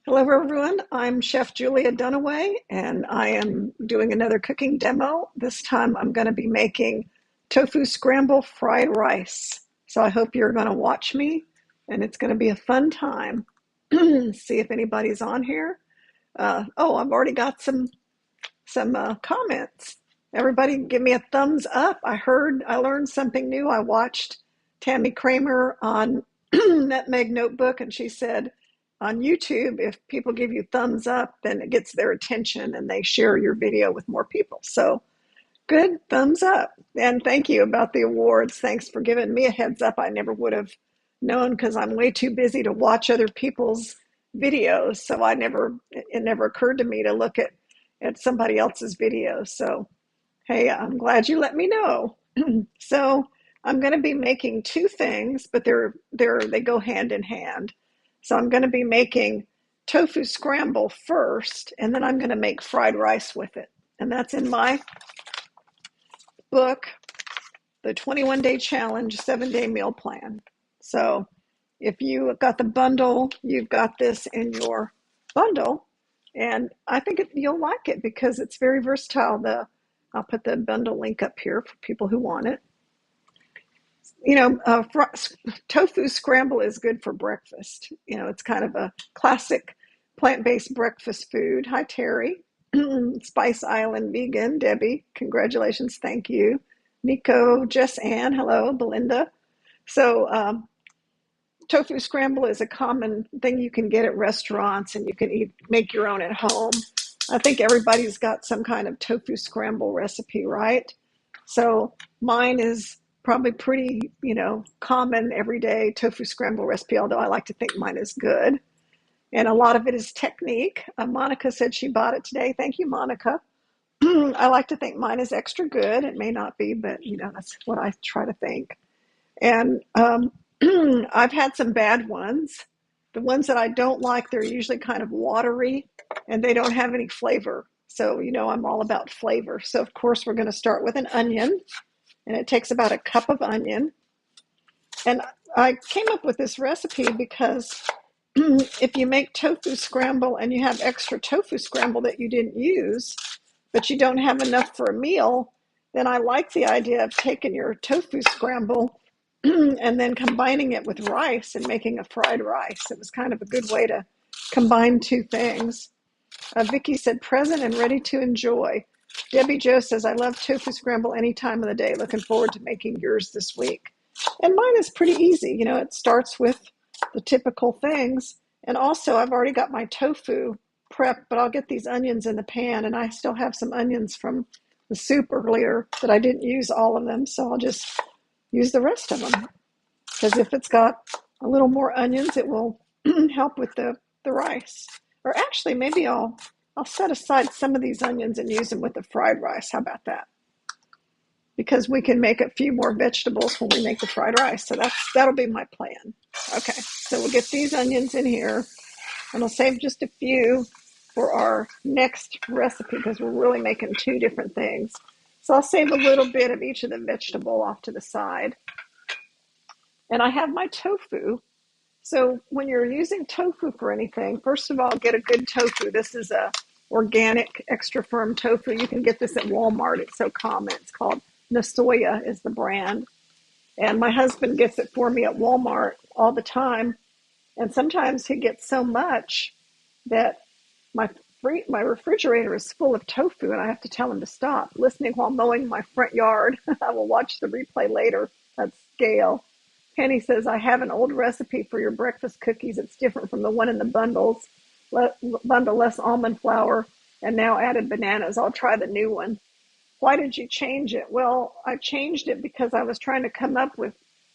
Hello, everyone. I'm Chef Julia Dunaway, and I am doing another cooking demo. This time I'm going to be making tofu scramble fried rice. So I hope you're going to watch me, and it's going to be a fun time. See if anybody's on here. I've already got some comments. Everybody give me a thumbs up. I learned something new. I watched Tammy Kramer on Nutmeg Notebook, and she said on YouTube, if people give you thumbs up, then it gets their attention and they share your video with more people. So good, thumbs up. And thank you about the awards. Thanks for giving me a heads up. I never would have known because I'm way too busy to watch other people's videos. So it never occurred to me to look at somebody else's videos. So, hey, I'm glad you let me know. So I'm going to be making two things, but they go hand in hand. So I'm going to be making tofu scramble first, and then I'm going to make fried rice with it. And that's in my book, The 21-Day Challenge 7-Day Meal Plan. So if you got the bundle, you've got this in your bundle. And I think you'll like it because it's very versatile. I'll put the bundle link up here for people who want it. You know, tofu scramble is good for breakfast. You know, it's kind of a classic plant-based breakfast food. Hi, Terry. Spice Island Vegan. Debbie, congratulations. Thank you. Nico, Jess Ann, hello. Belinda. So tofu scramble is a common thing you can get at restaurants, and you can make your own at home. I think everybody's got some kind of tofu scramble recipe, right? So mine is probably pretty, common everyday tofu scramble recipe, although I like to think mine is good. And a lot of it is technique. Monica said she bought it today. Thank you, Monica. I like to think mine is extra good. It may not be, but that's what I try to think. And I've had some bad ones. The ones that I don't like, they're usually kind of watery and they don't have any flavor. So, I'm all about flavor. So, of course, we're going to start with an onion, and it takes about a cup of onion. And I came up with this recipe because if you make tofu scramble and you have extra tofu scramble that you didn't use, but you don't have enough for a meal, then I like the idea of taking your tofu scramble and then combining it with rice and making a fried rice. It was kind of a good way to combine two things. Vicky said, present and ready to enjoy. Debbie Jo says, I love tofu scramble any time of the day. Looking forward to making yours this week. And mine is pretty easy. It starts with the typical things. And also, I've already got my tofu prepped, but I'll get these onions in the pan. And I still have some onions from the soup earlier that I didn't use all of them. So I'll just use the rest of them. Because if it's got a little more onions, it will help with the rice. Or actually, maybe I'll set aside some of these onions and use them with the fried rice. How about that? Because we can make a few more vegetables when we make the fried rice. So that'll be my plan. Okay, so we'll get these onions in here, and I'll save just a few for our next recipe because we're really making two different things. So I'll save a little bit of each of the vegetable off to the side. And I have my tofu. So when you're using tofu for anything, first of all, get a good tofu. This is a organic, extra firm tofu. You can get this at Walmart. It's so common. It's called Nasoya is the brand. And my husband gets it for me at Walmart all the time. And sometimes he gets so much that my refrigerator is full of tofu, and I have to tell him to stop. Listening while mowing my front yard. I will watch the replay later. That's Gail. Penny says, I have an old recipe for your breakfast cookies. It's different from the one in the bundles. Bundle less almond flour and now added bananas. I'll try the new one. Why did you change it? Well, I changed it because I was trying to come up with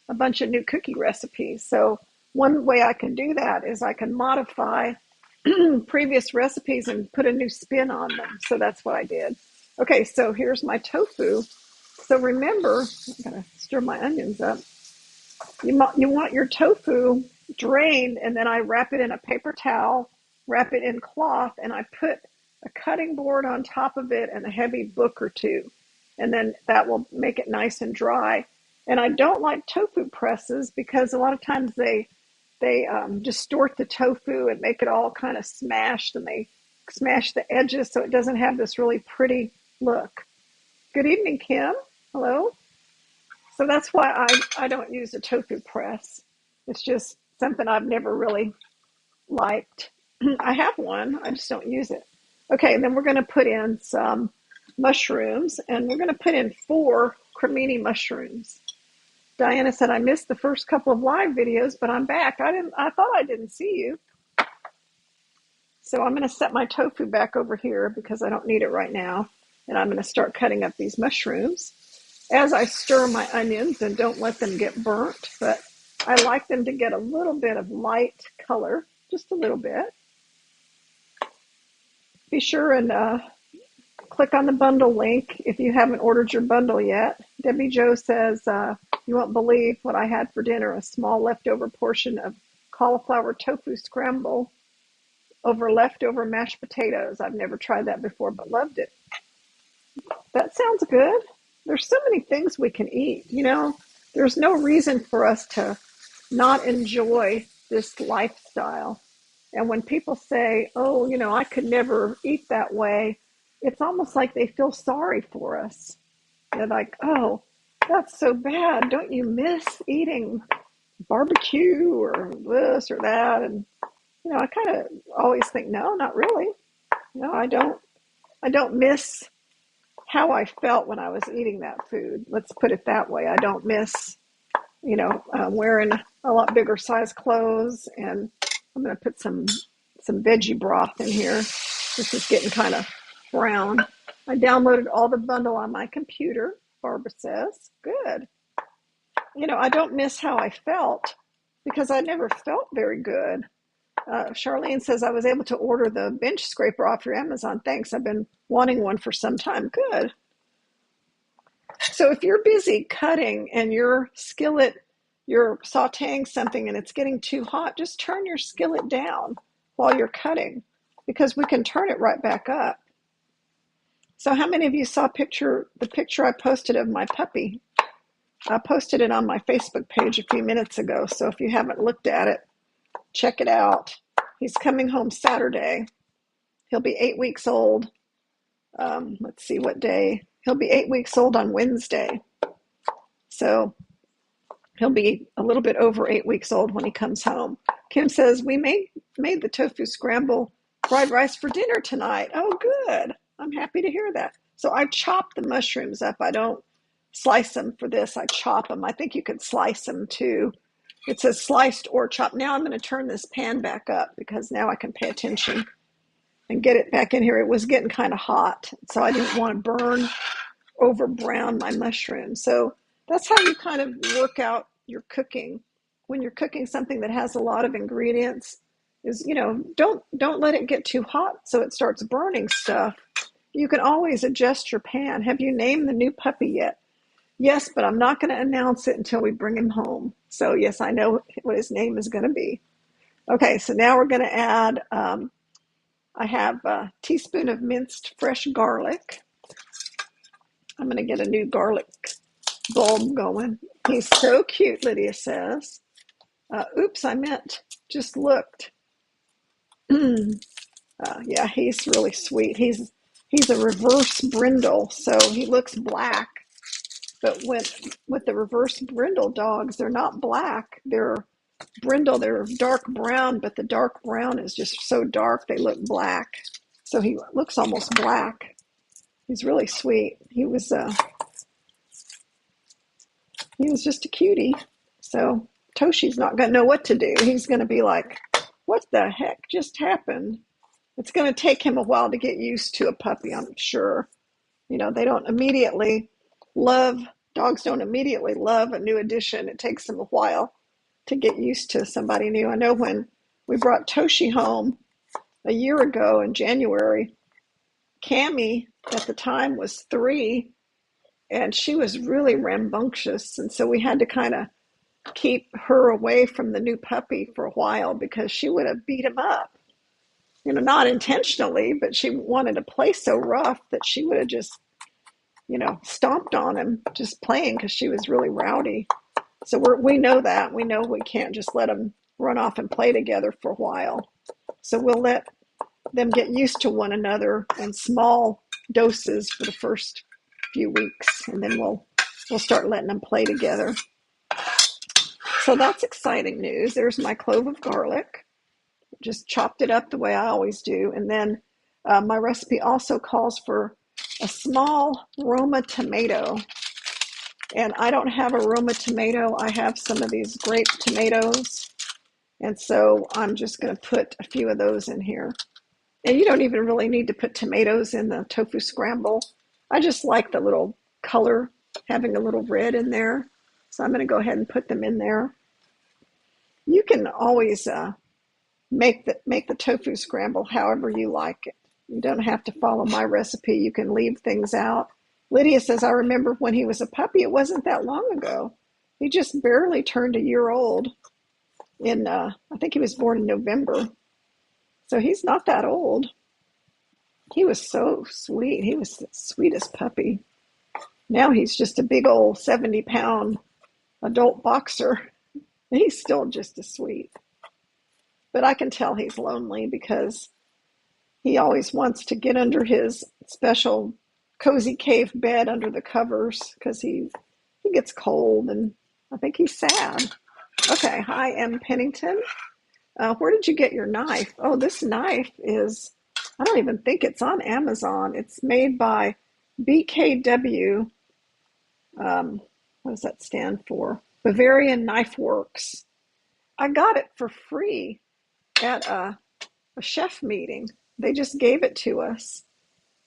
a bunch of new cookie recipes. So one way I can do that is I can modify previous recipes and put a new spin on them. So that's what I did. Okay, so here's my tofu. So remember, I'm going to stir my onions up. You want your tofu drained, and then I wrap it in a paper towel, wrap it in cloth, and I put a cutting board on top of it and a heavy book or two. And then that will make it nice and dry. And I don't like tofu presses because a lot of times they they distort the tofu and make it all kind of smashed, and they smash the edges so it doesn't have this really pretty look. Good evening, Kim. Hello. So that's why I don't use a tofu press. It's just something I've never really liked. I have one, I just don't use it. Okay, and then we're going to put in some mushrooms, and we're going to put in 4 cremini mushrooms. Diana said, I missed the first couple of live videos, but I'm back. I thought I didn't see you. So I'm going to set my tofu back over here because I don't need it right now. And I'm going to start cutting up these mushrooms as I stir my onions, and don't let them get burnt, but I like them to get a little bit of light color, just a little bit. Be sure and click on the bundle link if you haven't ordered your bundle yet. Debbie Jo says, you won't believe what I had for dinner, a small leftover portion of cauliflower tofu scramble over leftover mashed potatoes. I've never tried that before, but loved it. That sounds good. There's so many things we can eat. There's no reason for us to not enjoy this lifestyle. And when people say, oh, I could never eat that way, it's almost like they feel sorry for us. They're like, oh, that's so bad. Don't you miss eating barbecue or this or that? And, I kind of always think, no, not really. No, I don't miss how I felt when I was eating that food. Let's put it that way. I don't miss, wearing a lot bigger size clothes. And I'm going to put some veggie broth in here. This is getting kind of brown. I downloaded all the bundle on my computer, Barbara says. Good. I don't miss how I felt because I never felt very good. Charlene says, I was able to order the bench scraper off your Amazon. Thanks. I've been wanting one for some time. Good. So if you're busy cutting and your skillet, you're sauteing something and it's getting too hot, just turn your skillet down while you're cutting, because we can turn it right back up. So how many of you saw the picture I posted of my puppy? I posted it on my Facebook page a few minutes ago. So if you haven't looked at it, check it out. He's coming home Saturday. He'll be 8 weeks old. Let's see what day. He'll be 8 weeks old on Wednesday. So he'll be a little bit over 8 weeks old when he comes home. Kim says, we made the tofu scramble fried rice for dinner tonight. Oh, good. I'm happy to hear that. So I chop the mushrooms up. I don't slice them for this. I chop them. I think you could slice them too. It says sliced or chopped. Now I'm going to turn this pan back up because now I can pay attention and get it back in here. It was getting kind of hot, so I didn't want to over brown my mushrooms. So that's how you kind of work out your cooking. When you're cooking something that has a lot of ingredients, is, don't let it get too hot so it starts burning stuff. You can always adjust your pan. Have you named the new puppy yet? Yes, but I'm not going to announce it until we bring him home. So yes, I know what his name is going to be. Okay, so now we're going to add, I have a teaspoon of minced fresh garlic. I'm going to get a new garlic bulb going. He's so cute, Lydia says. Oops, I meant just looked. Yeah, he's really sweet. He's a reverse brindle, so he looks black. But with the reverse brindle dogs, they're not black. They're brindle. They're dark brown, but the dark brown is just so dark they look black. So he looks almost black. He's really sweet. He was just a cutie. So Toshi's not going to know what to do. He's going to be like, what the heck just happened? It's going to take him a while to get used to a puppy, I'm sure. They don't immediately dogs don't immediately love a new addition. It takes them a while to get used to somebody new. I know when we brought Toshi home a year ago in January, Cammie at the time was 3, and she was really rambunctious. And so we had to kind of keep her away from the new puppy for a while because she would have beat him up. Not intentionally, but she wanted to play so rough that she would have just, stomped on him just playing because she was really rowdy. So we know that. We know we can't just let him run off and play together for a while. So we'll let them get used to one another in small doses for the first few weeks, and then we'll start letting them play together. So that's exciting news. There's my clove of garlic. Just chopped it up the way I always do. And then my recipe also calls for a small Roma tomato. And I don't have a Roma tomato. I have some of these grape tomatoes. And so I'm just going to put a few of those in here. And you don't even really need to put tomatoes in the tofu scramble. I just like the little color, having a little red in there. So I'm going to go ahead and put them in there. You can always make the tofu scramble however you like it. You don't have to follow my recipe. You can leave things out. Lydia says, I remember when he was a puppy. It wasn't that long ago. He just barely turned a year old. I think he was born in November. So he's not that old. He was so sweet. He was the sweetest puppy. Now he's just a big old 70-pound adult boxer. He's still just as sweet. But I can tell he's lonely because he always wants to get under his special cozy cave bed under the covers because he gets cold, and I think he's sad. Okay, hi, M. Pennington. Where did you get your knife? Oh, this knife is, I don't even think it's on Amazon. It's made by BKW. What does that stand for? Bavarian Knife Works. I got it for free at a chef meeting. They just gave it to us.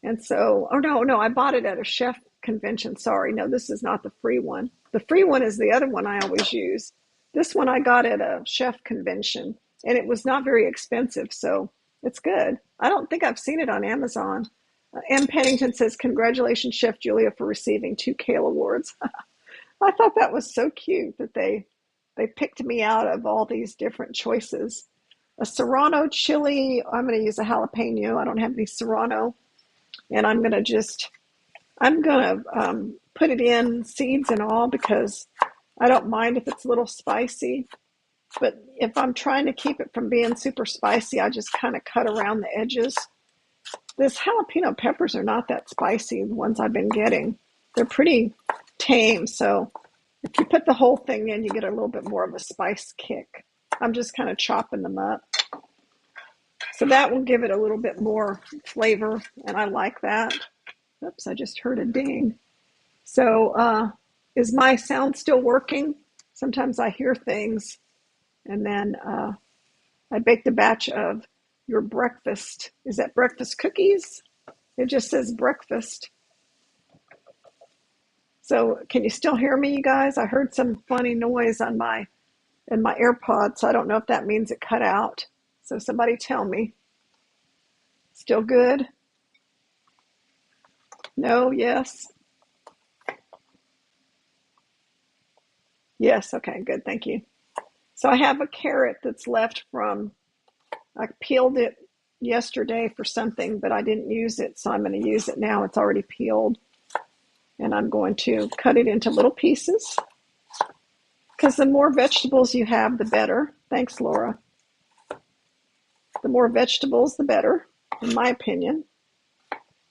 And so, oh no, I bought it at a chef convention. Sorry, no, this is not the free one. The free one is the other one I always use. This one I got at a chef convention, and it was not very expensive, so it's good. I don't think I've seen it on Amazon. M. Pennington says, congratulations, Chef Julia, for receiving 2 Kale Awards. I thought that was so cute that they picked me out of all these different choices. A Serrano chili, I'm going to use a jalapeno. I don't have any Serrano. And I'm going to put it in seeds and all because I don't mind if it's a little spicy. But if I'm trying to keep it from being super spicy, I just kind of cut around the edges. This jalapeno peppers are not that spicy, the ones I've been getting. They're pretty tame, so if you put the whole thing in, you get a little bit more of a spice kick. I'm just kind of chopping them up. So that will give it a little bit more flavor, and I like that. Oops, I just heard a ding. So is my sound still working? Sometimes I hear things, and then I baked a batch of your breakfast. Is that breakfast cookies? It just says breakfast. So can you still hear me, you guys? I heard some funny noise in my AirPods, so I don't know if that means it cut out. So somebody tell me. Still good? No? Yes? Yes, okay, good, thank you. So I have a carrot that's left from, I peeled it yesterday for something, but I didn't use it, so I'm going to use it now. It's already peeled. And I'm going to cut it into little pieces because the more vegetables you have, the better. Thanks, Laura. The more vegetables, the better, in my opinion.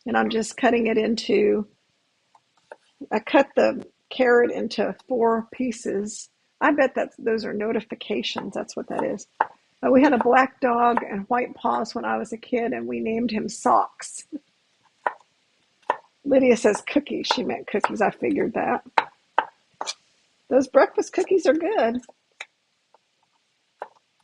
And I'm just cutting it into, I cut the carrot into 4 pieces. I bet those are notifications. That's what that is. We had a black dog and white paws when I was a kid, and we named him Socks. Lydia says cookies. She meant cookies. I figured that. Those breakfast cookies are good.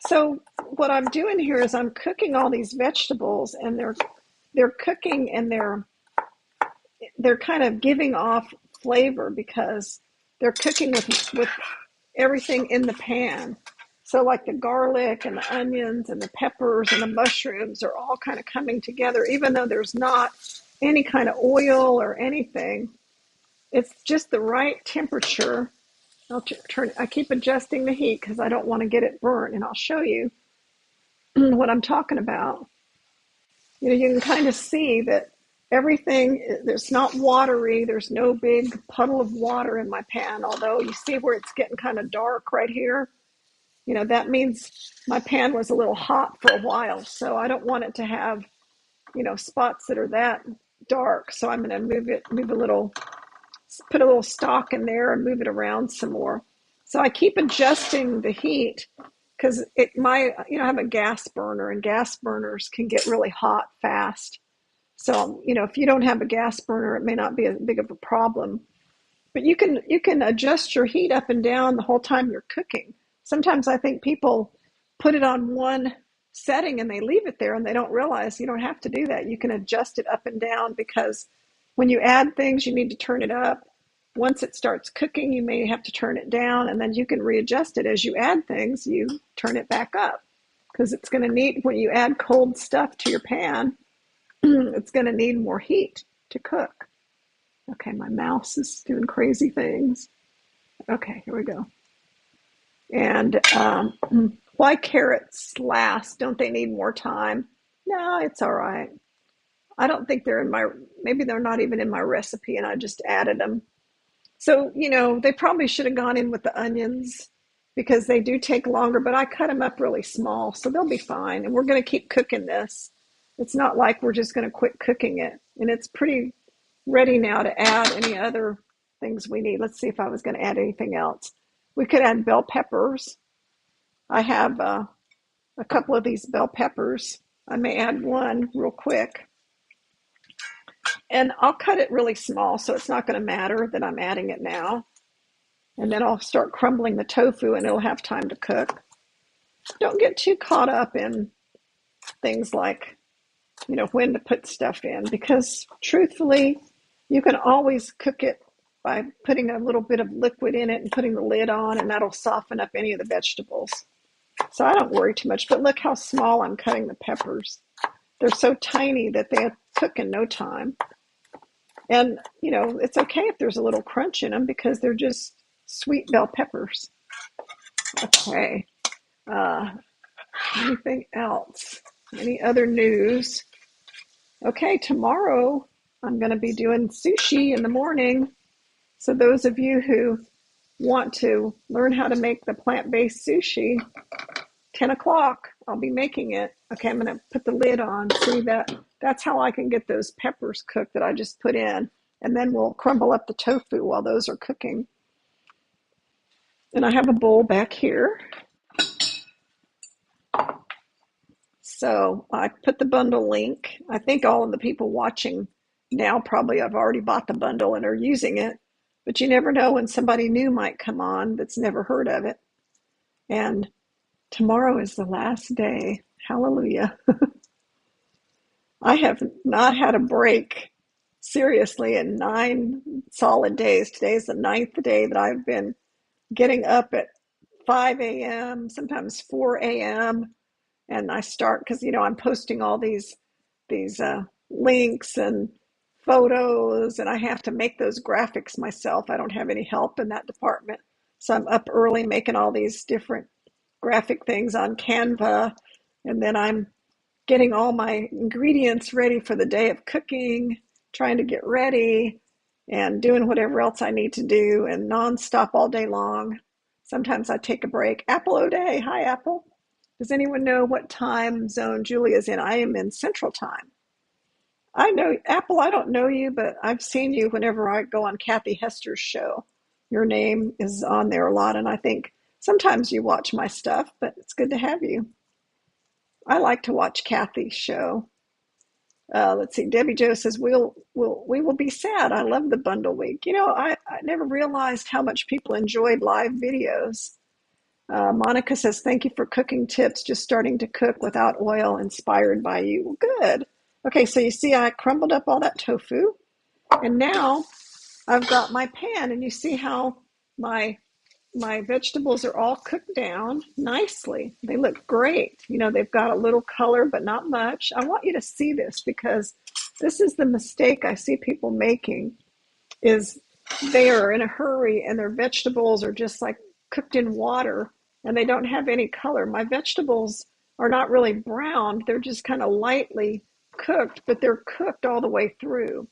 So what I'm doing here is I'm cooking all these vegetables, and they're cooking, and they're kind of giving off flavor because they're cooking with everything in the pan. So like the garlic and the onions and the peppers and the mushrooms are all kind of coming together, even though there's not any kind of oil or anything. It's just the right temperature. I keep adjusting the heat because I don't want to get it burnt, and I'll show you what I'm talking about. You can kind of see that everything, there's not watery, there's no big puddle of water in my pan, although you see where it's getting kind of dark right here. that means my pan was a little hot for a while. So I don't want it to have, spots that are that dark. So I'm going to put a little stock in there and move it around some more. So I keep adjusting the heat because I have a gas burner, and gas burners can get really hot fast. So, if you don't have a gas burner, it may not be as big of a problem. But you can adjust your heat up and down the whole time you're cooking. Sometimes I think people put it on one setting and they leave it there and they don't realize you don't have to do that. You can adjust it up and down because when you add things, you need to turn it up. Once it starts cooking, you may have to turn it down, and then you can readjust it as you add things. You turn it back up because it's going to need, when you add cold stuff to your pan, it's going to need more heat to cook. Okay, my mouse is doing crazy things. Okay, here we go. And why carrots last? Don't they need more time? No, it's all right. I don't think maybe they're not even in my recipe and I just added them. So, they probably should have gone in with the onions because they do take longer, but I cut them up really small, so they'll be fine. And we're going to keep cooking this. It's not like we're just going to quit cooking it. And it's pretty ready now to add any other things we need. Let's see if I was going to add anything else. We could add bell peppers. I have a couple of these bell peppers. I may add one real quick. And I'll cut it really small, so it's not going to matter that I'm adding it now. And then I'll start crumbling the tofu and it'll have time to cook. Don't get too caught up in things like, when to put stuff in, because truthfully, you can always cook it by putting a little bit of liquid in it and putting the lid on, and that'll soften up any of the vegetables. So I don't worry too much, but look how small I'm cutting the peppers. They're so tiny that they cook in no time. And, it's okay if there's a little crunch in them because they're just sweet bell peppers. Okay. Anything else? Any other news? Okay, tomorrow I'm going to be doing sushi in the morning. So those of you who want to learn how to make the plant-based sushi, 10 o'clock, I'll be making it. Okay, I'm going to put the lid on. See that's how I can get those peppers cooked that I just put in. And then we'll crumble up the tofu while those are cooking. And I have a bowl back here. So I put the bundle link. I think all of the people watching now probably have already bought the bundle and are using it. But you never know when somebody new might come on that's never heard of it. And tomorrow is the last day. Hallelujah. I have not had a break, seriously, in 9 solid days. Today is the 9th day that I've been getting up at 5 a.m., sometimes 4 a.m., and I start because I'm posting all these links and photos, and I have to make those graphics myself. I don't have any help in that department, so I'm up early making all these different graphic things on Canva, and then I'm getting all my ingredients ready for the day of cooking, trying to get ready, and doing whatever else I need to do, and nonstop all day long. Sometimes I take a break. Apple O'Day. Hi, Apple. Does anyone know what time zone Julia's in? I am in Central Time. I know, Apple, I don't know you, but I've seen you whenever I go on Kathy Hester's show. Your name is on there a lot, and I think sometimes you watch my stuff, but it's good to have you. I like to watch Kathy's show. Let's see. Debbie Jo says we will be sad. I love the bundle week. I never realized how much people enjoyed live videos. Monica says thank you for cooking tips. Just starting to cook without oil. Inspired by you. Well, good. Okay, so you see, I crumbled up all that tofu, and now I've got my pan, and you see how my vegetables are all cooked down nicely. They look great. They've got a little color, but not much. I want you to see this because this is the mistake I see people making is they are in a hurry and their vegetables are just like cooked in water and they don't have any color. My vegetables are not really browned. They're just kind of lightly cooked, but they're cooked all the way through.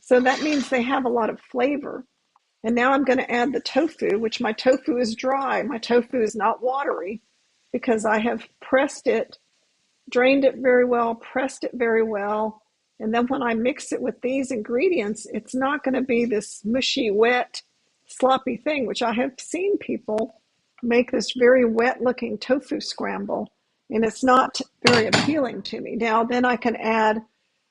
So that means they have a lot of flavor. And now I'm going to add the tofu, which my tofu is dry. My tofu is not watery. because I have pressed it, drained it very well, pressed it very well. And then when I mix it with these ingredients, it's not going to be this mushy, wet, sloppy thing, which I have seen people make this very wet looking tofu scramble. And it's not very appealing to me. Now, then I can add,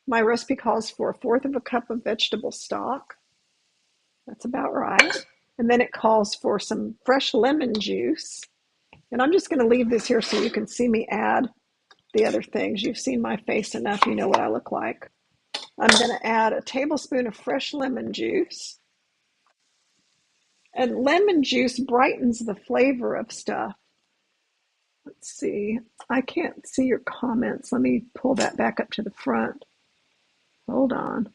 my recipe calls for 1/4 of a cup of vegetable stock. That's about right. And then it calls for some fresh lemon juice. And I'm just going to leave this here so you can see me add the other things. You've seen my face enough, you know what I look like. I'm going to add a tablespoon of fresh lemon juice. And lemon juice brightens the flavor of stuff. Let's see. I can't see your comments. Let me pull that back up to the front. Hold on.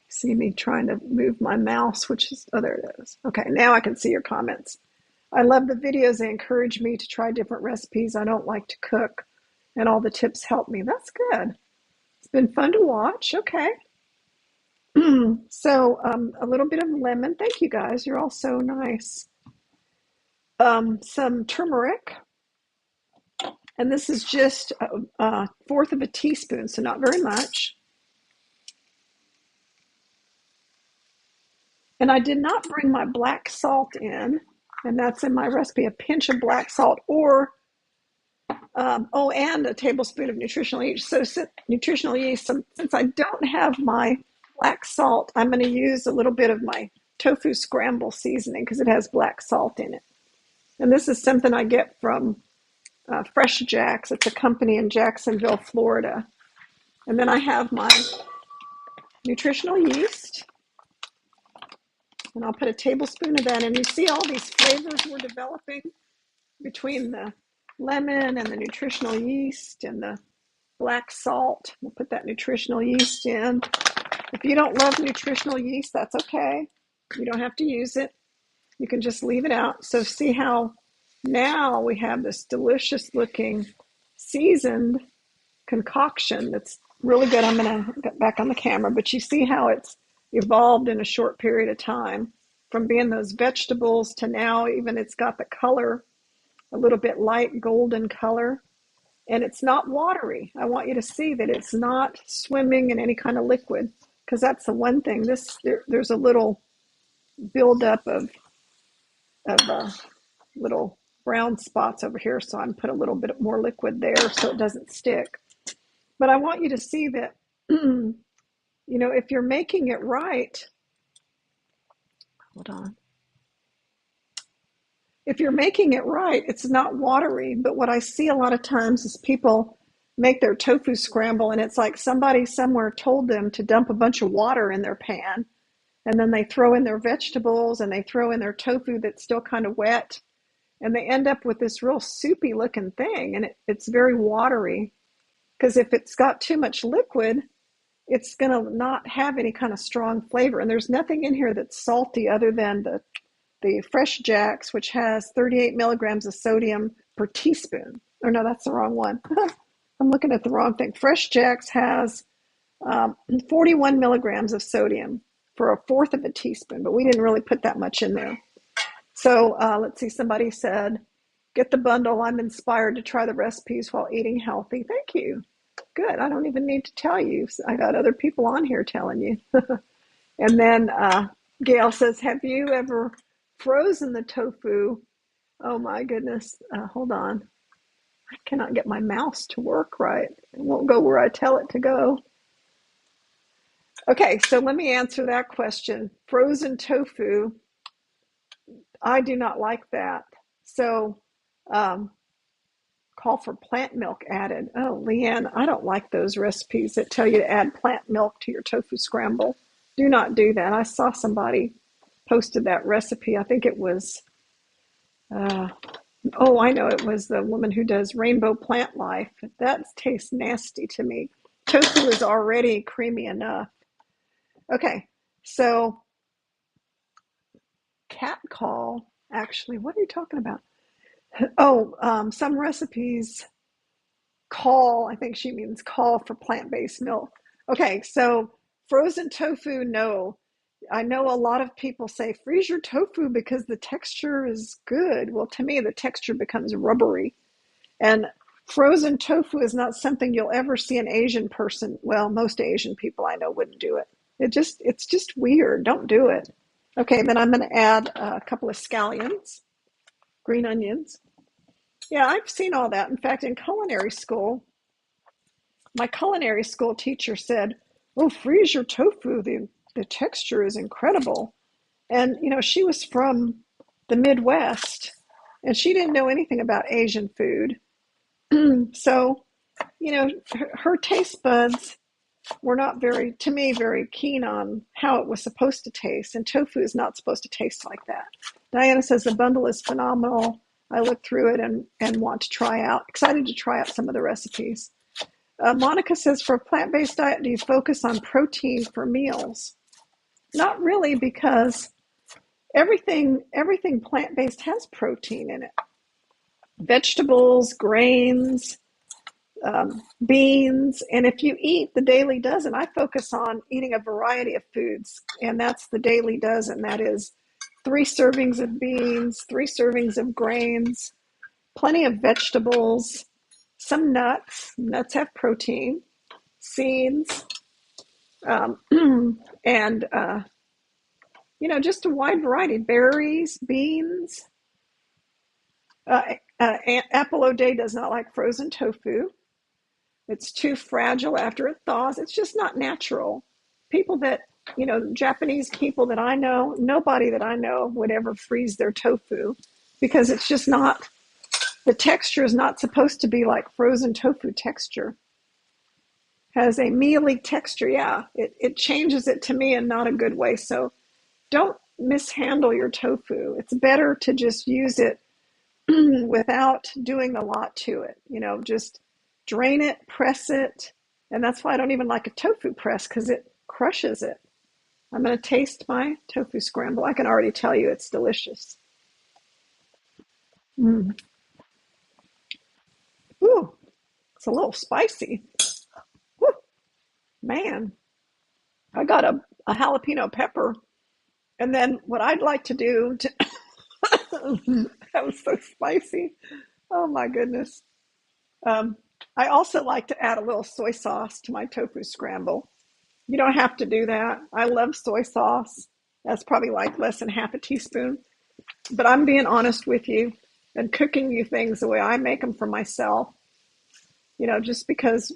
See me trying to move my mouse, which is, oh, there it is. Okay, now I can see your comments. I love the videos. They encourage me to try different recipes. I don't like to cook, and all the tips help me. That's good. It's been fun to watch. Okay. So a little bit of lemon. Thank you guys. You're all so nice. Some turmeric. And this is just 1/4 of a teaspoon, so not very much. And I did not bring my black salt in, and that's in my recipe, a pinch of black salt, or, and a tablespoon of nutritional yeast. So since I don't have my black salt, I'm going to use a little bit of my Tofu Scramble seasoning because it has black salt in it. And this is something I get from Fresh Jack's. It's a company in Jacksonville, Florida. And then I have my nutritional yeast. And I'll put a tablespoon of that in. You see all these flavors we're developing between the lemon and the nutritional yeast and the black salt. We'll put that nutritional yeast in. If you don't love nutritional yeast, that's okay. You don't have to use it. You can just leave it out. So see how now we have this delicious looking seasoned concoction that's really good. I'm going to get back on the camera, but you see how it's evolved in a short period of time from being those vegetables to now even it's got the color, a little bit light golden color, and it's not watery. I want you to see that it's not swimming in any kind of liquid, because that's the one thing. There's a little buildup of little brown spots over here, so I'm put a little bit more liquid there so it doesn't stick. But I want you to see that, if you're making it right, hold on. If you're making it right, it's not watery. But what I see a lot of times is people make their tofu scramble, and it's like somebody somewhere told them to dump a bunch of water in their pan, and then they throw in their vegetables and they throw in their tofu that's still kind of wet, and they end up with this real soupy looking thing, and it's very watery. Because if it's got too much liquid, it's going to not have any kind of strong flavor. And there's nothing in here that's salty other than the Fresh Jack's, which has 38 milligrams of sodium per teaspoon. Or no, that's the wrong one. I'm looking at the wrong thing. Fresh Jack's has 41 milligrams of sodium for 1/4 of a teaspoon, but we didn't really put that much in there. So let's see, somebody said, get the bundle. I'm inspired to try the recipes while eating healthy. Thank you. Good. I don't even need to tell you. I got other people on here telling you. And then Gail says, have you ever frozen the tofu? Oh my goodness. Hold on. I cannot get my mouse to work right. It won't go where I tell it to go. Okay, so let me answer that question. Frozen tofu, I do not like that. So call for plant milk added. Oh, Leanne, I don't like those recipes that tell you to add plant milk to your tofu scramble. Do not do that. I saw somebody posted that recipe. I think it was, I know, it was the woman who does Rainbow Plant Life. That tastes nasty to me. Tofu is already creamy enough. Okay, so cat call, actually, what are you talking about? Some recipes call, I think she means call for plant-based milk. Okay, so frozen tofu, no. I know a lot of people say freeze your tofu because the texture is good. Well, to me, the texture becomes rubbery. And frozen tofu is not something you'll ever see an Asian person. Well, most Asian people I know wouldn't do it. It's just weird. Don't do it. Okay, then I'm going to add a couple of scallions, green onions. Yeah, I've seen all that. In fact, in culinary school, my culinary school teacher said, "Oh, freeze your tofu. The texture is incredible." And, she was from the Midwest and she didn't know anything about Asian food. So, her taste buds were not very, to me, very keen on how it was supposed to taste. And tofu is not supposed to taste like that. Diana says the bundle is phenomenal. I looked through it and want to excited to try out some of the recipes. Monica says, for a plant-based diet, do you focus on protein for meals? Not really, because everything plant-based has protein in it. Vegetables, grains, beans, and if you eat the daily dozen, I focus on eating a variety of foods, and that's the daily dozen. That is 3 servings of beans, 3 servings of grains, plenty of vegetables, some nuts. Nuts have protein, seeds, and just a wide variety. Berries, beans. Apple O'Day does not like frozen tofu. It's too fragile after it thaws. It's just not natural. People that, Japanese people that I know, nobody that I know would ever freeze their tofu because it's just not, the texture is not supposed to be like frozen tofu texture. Has a mealy texture. Yeah, it changes it to me in not a good way. So don't mishandle your tofu. It's better to just use it without doing a lot to it. Just drain it, press it. And that's why I don't even like a tofu press, because it crushes it. I'm going to taste my tofu scramble. I can already tell you it's delicious. Mm. Ooh, it's a little spicy. Woo, man, I got a jalapeno pepper. And then what I'd like to do to, that was so spicy. Oh my goodness. Um, I also like to add a little soy sauce to my tofu scramble. You don't have to do that. I love soy sauce. That's probably like less than half a teaspoon. But I'm being honest with you and cooking you things the way I make them for myself, just because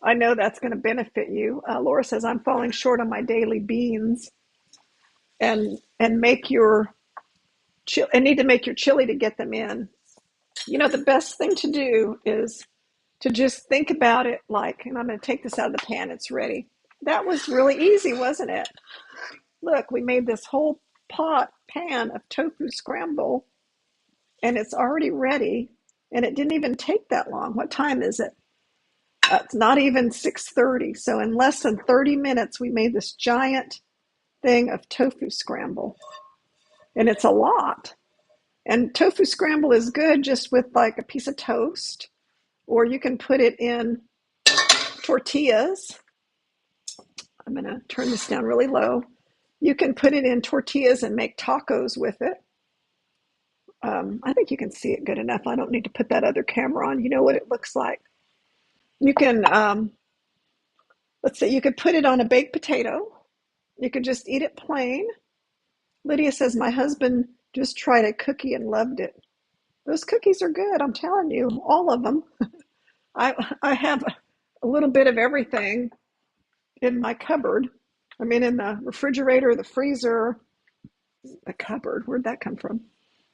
I know that's going to benefit you. Laura says, I'm falling short on my daily beans and make your and need to make your chili to get them in. The best thing to do is to just think about it like, and I'm going to take this out of the pan, it's ready. That was really easy, wasn't it? Look, we made this whole pan of tofu scramble, and it's already ready, and it didn't even take that long. What time is it? It's not even 6:30, so in less than 30 minutes, we made this giant thing of tofu scramble, and it's a lot. And tofu scramble is good just with like a piece of toast, or you can put it in tortillas. I'm going to turn this down really low. You can put it in tortillas and make tacos with it. I think you can see it good enough. I don't need to put that other camera on. You know what it looks like. You can, let's see, you could put it on a baked potato. You could just eat it plain. Lydia says, my husband just tried a cookie and loved it. Those cookies are good, I'm telling you, all of them. I have a little bit of everything in my cupboard. I mean, in the refrigerator, the freezer, the cupboard. Where'd that come from?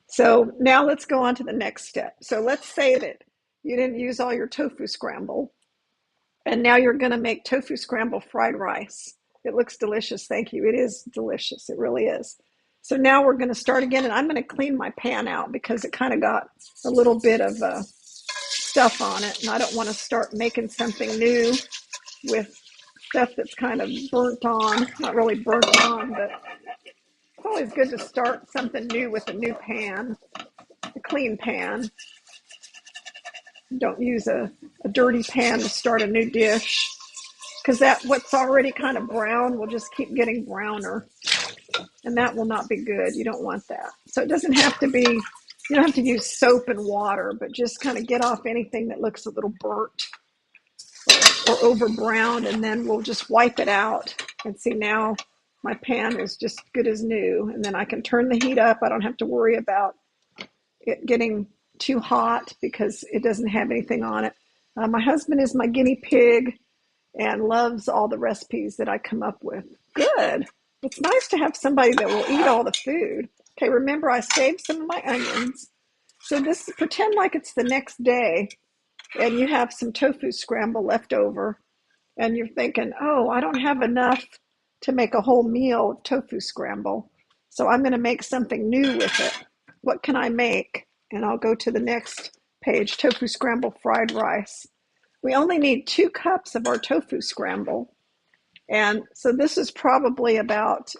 So now let's go on to the next step. So let's say that you didn't use all your tofu scramble, and now you're going to make tofu scramble fried rice. It looks delicious. Thank you. It is delicious. It really is. So now we're going to start again, and I'm going to clean my pan out because it kind of got a little bit of stuff on it, and I don't want to start making something new with stuff that's kind of burnt on. Not really burnt on, but it's always good to start something new with a new pan, a clean pan. Don't use a dirty pan to start a new dish, because that what's already kind of brown will just keep getting browner. and that will not be good. You don't want that. So it doesn't have to be, you don't have to use soap and water, but just kind of get off anything that looks a little burnt or over browned, and then we'll just wipe it out. And see, now my pan is just good as new, and then I can turn the heat up. I don't have to worry about it getting too hot because it doesn't have anything on it. My husband is my guinea pig and loves all the recipes that I come up with. Good. It's nice to have somebody that will eat all the food. Okay, remember I saved some of my onions. So this, pretend like it's the next day and you have some tofu scramble left over and you're thinking, oh, I don't have enough to make a whole meal of tofu scramble. So I'm going to make something new with it. What can I make? And I'll go to the next page, tofu scramble fried rice. We only need 2 cups of our tofu scramble. And so this is probably about,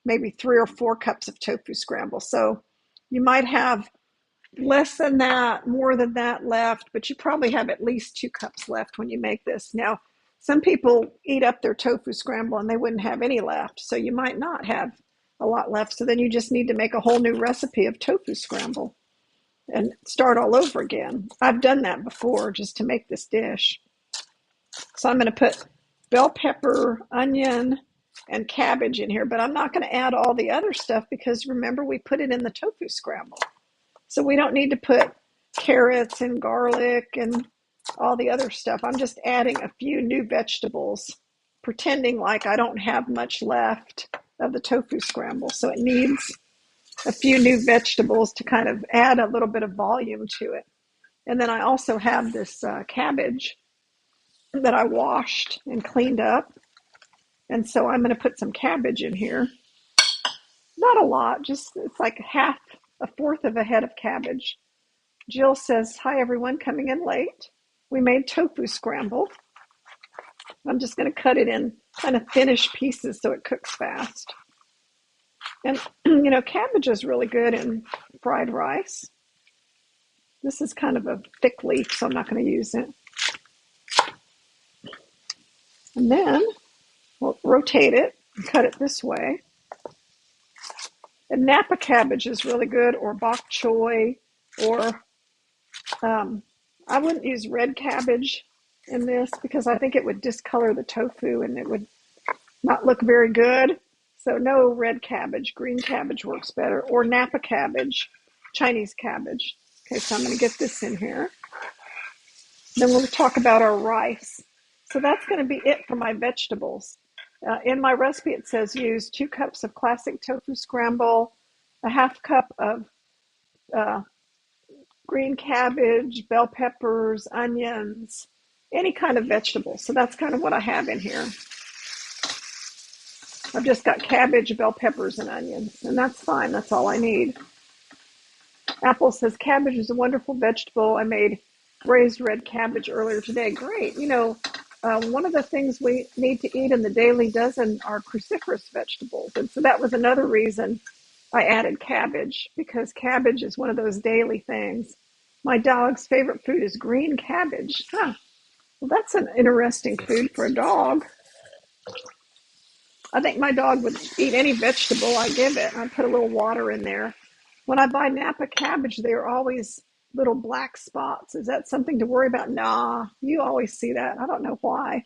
maybe 3 or 4 cups of tofu scramble. So you might have less than that, more than that left, but you probably have at least 2 cups left when you make this. Now, some people eat up their tofu scramble and they wouldn't have any left. So you might not have a lot left. So then you just need to make a whole new recipe of tofu scramble and start all over again. I've done that before just to make this dish. So I'm going to put bell pepper, onion, and cabbage in here, but I'm not going to add all the other stuff because remember we put it in the tofu scramble. So we don't need to put carrots and garlic and all the other stuff. I'm just adding a few new vegetables, pretending like I don't have much left of the tofu scramble. So it needs a few new vegetables to kind of add a little bit of volume to it. And then I also have this cabbage that I washed and cleaned up. And so I'm going to put some cabbage in here. Not a lot, just it's like a fourth of a head of cabbage. Jill says, hi everyone, coming in late. We made tofu scramble. I'm just going to cut it in kind of thinnish pieces so it cooks fast. And, cabbage is really good in fried rice. This is kind of a thick leaf, so I'm not going to use it. And then we'll rotate it and cut it this way. And Napa cabbage is really good, or bok choy, or I wouldn't use red cabbage in this because I think it would discolor the tofu and it would not look very good. So no red cabbage. Green cabbage works better, or Napa cabbage, Chinese cabbage. Okay, so I'm going to get this in here. Then we'll talk about our rice. So that's going to be it for my vegetables. In my recipe, it says use 2 cups of classic tofu scramble, a half cup of green cabbage, bell peppers, onions, any kind of vegetable. So that's kind of what I have in here. I've just got cabbage, bell peppers, and onions, and that's fine. That's all I need. Apple says cabbage is a wonderful vegetable. I made braised red cabbage earlier today. Great. One of the things we need to eat in the daily dozen are cruciferous vegetables. And so that was another reason I added cabbage, because cabbage is one of those daily things. My dog's favorite food is green cabbage. Huh. Well, that's an interesting food for a dog. I think my dog would eat any vegetable I give it. I put a little water in there. When I buy Napa cabbage, they are always little black spots. Is that something to worry about? Nah, you always see that. I don't know why.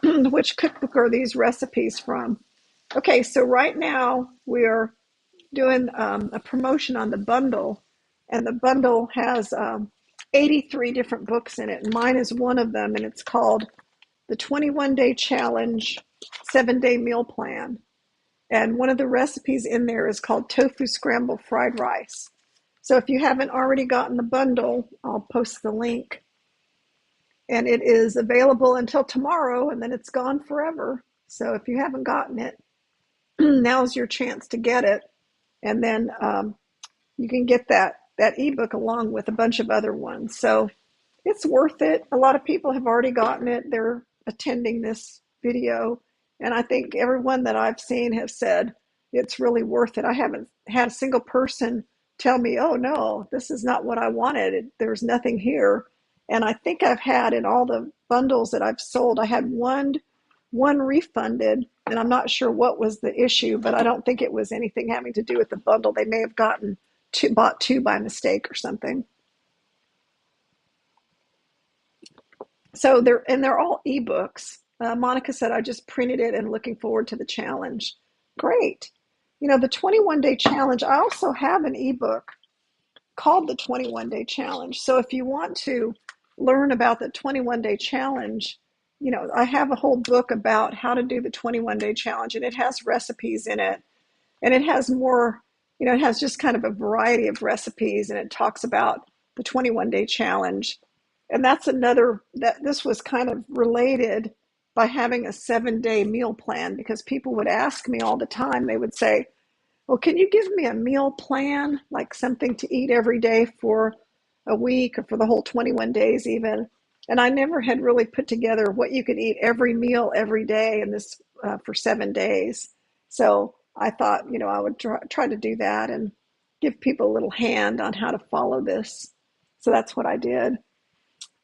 Which cookbook are these recipes from? Okay, so right now we're doing a promotion on the bundle, and the bundle has 83 different books in it, and mine is one of them, and it's called the 21-Day Challenge 7-Day Meal Plan. And one of the recipes in there is called Tofu Scramble Fried Rice. So if you haven't already gotten the bundle, I'll post the link. And it is available until tomorrow, and then it's gone forever. So if you haven't gotten it, now's your chance to get it. And then you can get that ebook along with a bunch of other ones. So it's worth it. A lot of people have already gotten it. They're attending this video. And I think everyone that I've seen have said it's really worth it. I haven't had a single person tell me, oh no, this is not what I wanted. There's nothing here. And I think I've had in all the bundles that I've sold, I had one one refunded, and I'm not sure what was the issue, but I don't think it was anything having to do with the bundle. They may have bought two by mistake or something. So they're all ebooks. Monica said, I just printed it and looking forward to the challenge. Great. You know, the 21 day challenge, I also have an ebook called the 21 day challenge. So if you want to learn about the 21 day challenge, you know, I have a whole book about how to do the 21 day challenge, and it has recipes in it, and it has more, you know, it has just kind of a variety of recipes, and it talks about the 21 day challenge. And that's another, that this was kind of related by having a 7 day meal plan, because people would ask me all the time, they would say, well, can you give me a meal plan, like something to eat every day for a week or for the whole 21 days even? And I never had really put together what you could eat every meal every day in this for 7 days. So I thought, you know, I would try to do that and give people a little hand on how to follow this. So that's what I did.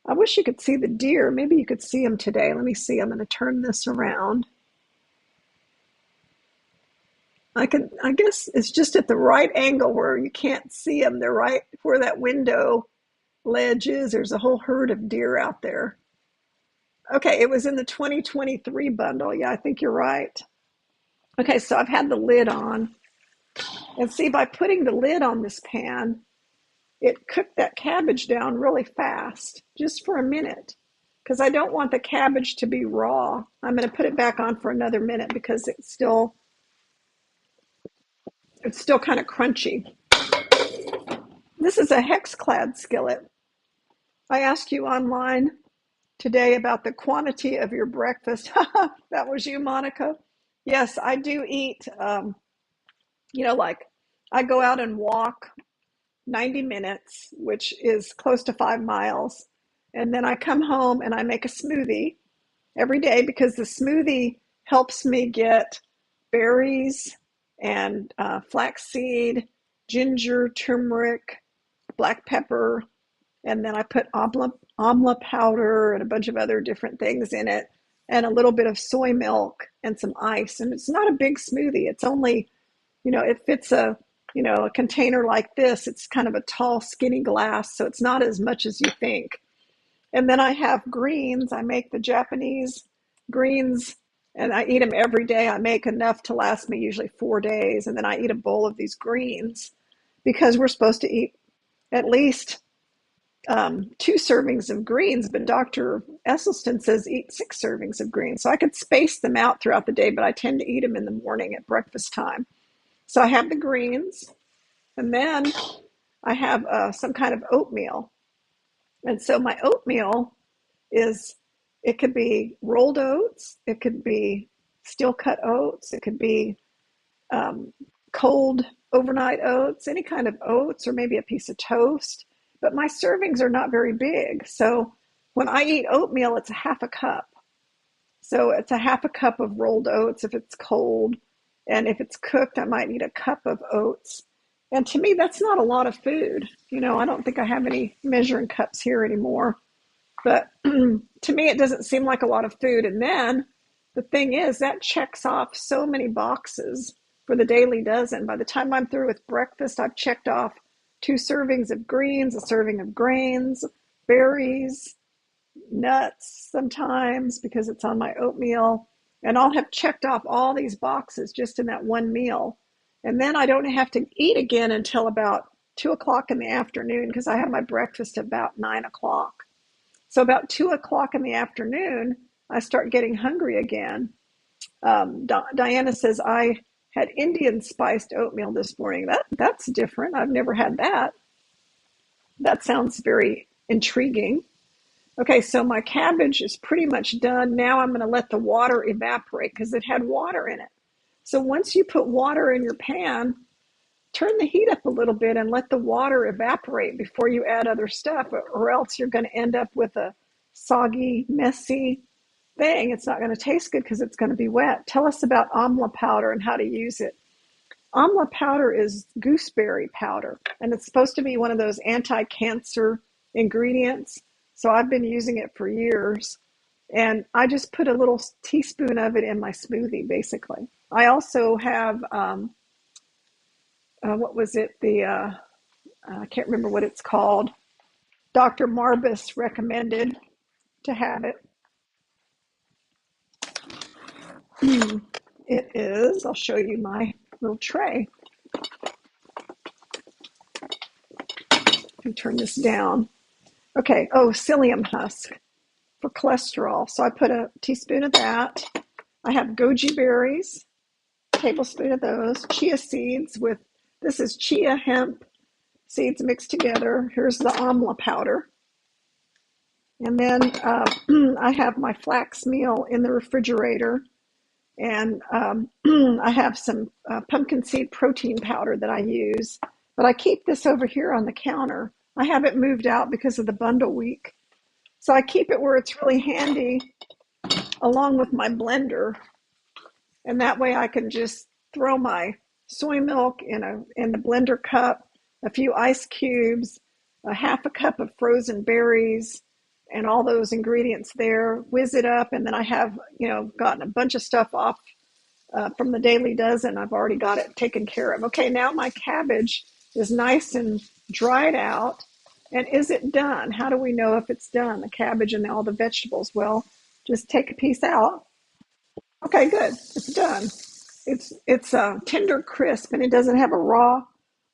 I wish you could see the deer. Maybe you could see them today. Let me see. I'm going to turn this around. I guess it's just at the right angle where you can't see them. They're right where that window ledge is. There's a whole herd of deer out there. Okay, it was in the 2023 bundle. Yeah, I think you're right. Okay, so I've had the lid on. And see, by putting the lid on this pan, it cooked that cabbage down really fast, just for a minute, because I don't want the cabbage to be raw. I'm going to put it back on for another minute because it's still kind of crunchy. This is a hex-clad skillet. I asked you online today about the quantity of your breakfast. That was you, Monica. Yes, I do eat, you know, like I go out and walk 90 minutes, which is close to 5 miles. And then I come home and I make a smoothie every day, because the smoothie helps me get berries and flaxseed, ginger, turmeric, black pepper, and then I put amla powder and a bunch of other different things in it, and a little bit of soy milk and some ice. And it's not a big smoothie. It's only, you know, it fits a container like this. It's kind of a tall, skinny glass, so it's not as much as you think. And then I have greens. I make the Japanese greens, and I eat them every day. I make enough to last me usually 4 days, and then I eat a bowl of these greens, because we're supposed to eat at least 2 servings of greens, but Dr. Esselstyn says eat 6 servings of greens. So I could space them out throughout the day, but I tend to eat them in the morning at breakfast time. So I have the greens, and then I have some kind of oatmeal. And so my oatmeal is, it could be rolled oats, it could be steel cut oats, it could be um, cold overnight oats, any kind of oats, or maybe a piece of toast. But my servings are not very big. So when I eat oatmeal, it's a half a cup. So it's a half a cup of rolled oats if it's cold. And if it's cooked, I might eat a cup of oats. And to me, that's not a lot of food. You know, I don't think I have any measuring cups here anymore. But to me, it doesn't seem like a lot of food. And then the thing is, that checks off so many boxes for the daily dozen. By the time I'm through with breakfast, I've checked off 2 servings of greens, a serving of grains, berries, nuts sometimes because it's on my oatmeal. And I'll have checked off all these boxes just in that one meal. And then I don't have to eat again until about 2 o'clock in the afternoon, because I have my breakfast about 9 o'clock. So about 2 o'clock in the afternoon, I start getting hungry again. Diana says, I had Indian spiced oatmeal this morning. That's different. I've never had that. That sounds very intriguing. Okay, so my cabbage is pretty much done. Now I'm going to let the water evaporate because it had water in it. So once you put water in your pan, turn the heat up a little bit and let the water evaporate before you add other stuff, or else you're going to end up with a soggy, messy thing. It's not going to taste good because it's going to be wet. Tell us about amla powder and how to use it. Amla powder is gooseberry powder, and it's supposed to be one of those anti-cancer ingredients. So I've been using it for years, And I just put a little teaspoon of it in my smoothie, basically. I also have, what was it? I can't remember what it's called. Dr. Marbus recommended to have it. It is, I'll show you my little tray. Let me turn this down. Okay, oh, psyllium husk for cholesterol. So I put a teaspoon of that. I have goji berries, a tablespoon of those, chia seeds with, this is chia hemp seeds mixed together. Here's the amla powder. And then I have my flax meal in the refrigerator. And I have some pumpkin seed protein powder that I use. But I keep this over here on the counter. I have it moved out because of the bundle week. So I keep it where it's really handy along with my blender. And that way I can just throw my soy milk in the blender cup, a few ice cubes, a half a cup of frozen berries, and all those ingredients there, whiz it up, and then I have, gotten a bunch of stuff off from the Daily Dozen. I've already got it taken care of. Okay, now my cabbage is nice and dried out. And is it done? How do we know if it's done? The cabbage and all the vegetables. Well, just take a piece out. Okay, good. It's done. It's tender crisp, and it doesn't have a raw.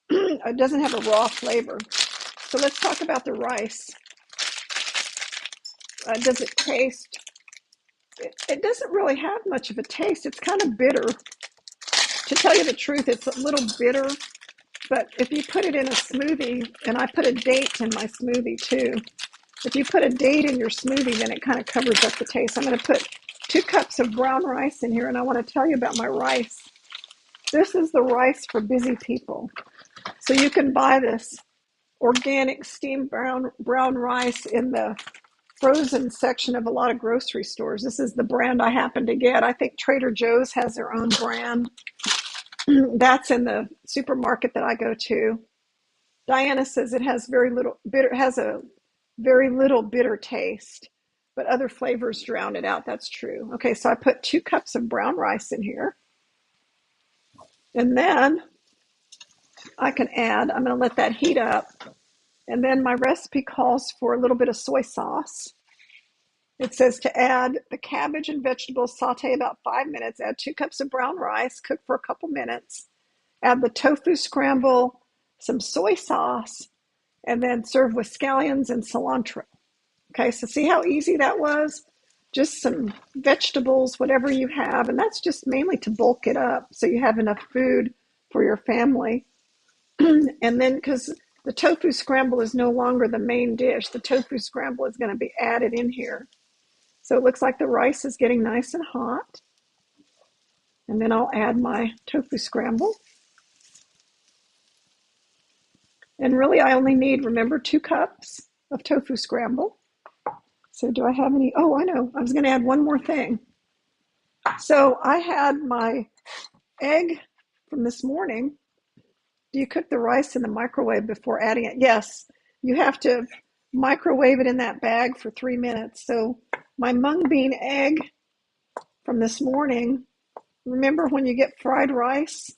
It doesn't have a raw flavor. So let's talk about the rice. Does it taste? It doesn't really have much of a taste. It's kind of bitter. To tell you the truth, it's a little bitter. But if you put it in a smoothie, and I put a date in my smoothie too. If you put a date in your smoothie, then it kind of covers up the taste. I'm going to put 2 cups of brown rice in here, and I want to tell you about my rice. This is the rice for busy people. So you can buy this organic steamed brown rice in the frozen section of a lot of grocery stores. This is the brand I happen to get. I think Trader Joe's has their own brand. That's in the supermarket that I go to. Diana says it has a very little bitter taste, but other flavors drown it out. That's true. Okay, so I put 2 cups of brown rice in here. And then I'm going to let that heat up. And then my recipe calls for a little bit of soy sauce. It says to add the cabbage and vegetables, saute about 5 minutes, add 2 cups of brown rice, cook for a couple minutes, add the tofu scramble, some soy sauce, and then serve with scallions and cilantro. Okay, so see how easy that was? Just some vegetables, whatever you have, and that's just mainly to bulk it up so you have enough food for your family. And then because the tofu scramble is no longer the main dish, the tofu scramble is going to be added in here. So it looks like the rice is getting nice and hot. And then I'll add my tofu scramble. And really I only need, remember, 2 cups of tofu scramble. So do I have any? Oh, I know. I was going to add one more thing. So I had my egg from this morning. Do you cook the rice in the microwave before adding it? Yes, you have to microwave it in that bag for 3 minutes. So my mung bean egg from this morning, remember when you get fried rice,